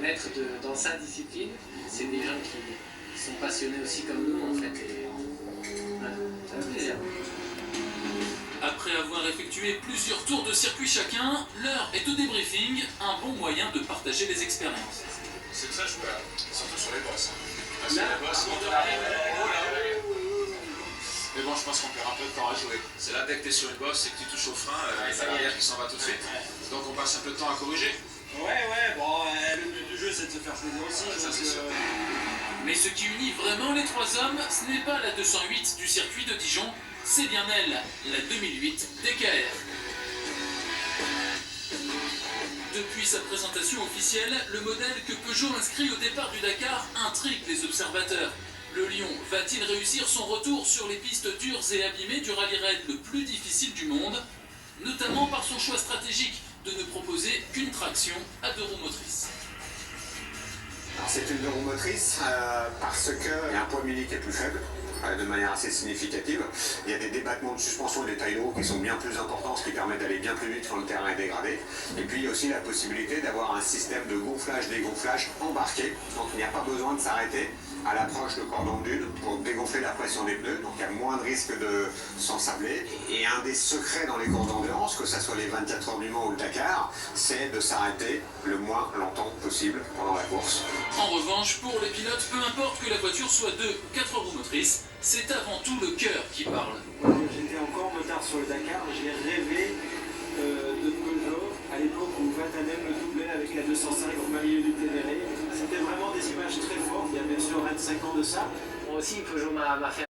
maître dans sa discipline. C'est des gens qui sont passionnés aussi comme nous, en fait. Et voilà, ça fait plaisir. Après avoir effectué plusieurs tours de circuit chacun, l'heure est au débriefing, un bon moyen de partager les expériences. C'est très chouette, surtout sur les bosses. Parce que les bosses, mais bon, je pense qu'on perd un peu de temps à jouer. C'est là, dès que tu es sur une bosse et que tu touches au frein, il y a la barrière qui s'en va tout de suite. Donc on passe un peu de temps à corriger. Ouais, bon, le but du jeu c'est de se faire plaisir aussi. Ça, c'est sûr. Mais ce qui unit vraiment les trois hommes, ce n'est pas la 208 du circuit de Dijon, c'est bien elle, la 2008 DKR. Depuis sa présentation officielle, le modèle que Peugeot inscrit au départ du Dakar intrigue les observateurs. Le Lion va-t-il réussir son retour sur les pistes dures et abîmées du rallye-raid le plus difficile du monde, notamment par son choix stratégique de ne proposer qu'une traction à 2 roues motrices. C'est une 2 roues motrices parce qu'il y a un poids mini qui est plus faible, de manière assez significative. Il y a des débattements de suspension et des tailles de roues qui sont bien plus importants, ce qui permet d'aller bien plus vite quand le terrain est dégradé. Et puis il y a aussi la possibilité d'avoir un système de gonflage-dégonflage embarqué, donc il n'y a pas besoin de s'arrêter à l'approche de cordon de dune pour dégonfler la pression des pneus, donc il y a moins de risque de s'ensabler. Et un des secrets dans les courses d'endurance, que ce soit les 24 heures du Mans ou le Dakar, c'est de s'arrêter le moins longtemps possible pendant la course. En revanche, pour les pilotes, peu importe que la voiture soit 2 ou 4 roues motrices, c'est avant tout le cœur qui parle. J'étais encore motard sur le Dakar, j'ai rêvé de Peugeot à l'époque où Vatanen me doublait avec la 205 au milieu du Ténéré. C'était vraiment des images très fortes, il y a bien sûr 25 ans de ça. Moi aussi, Peugeot m'a fait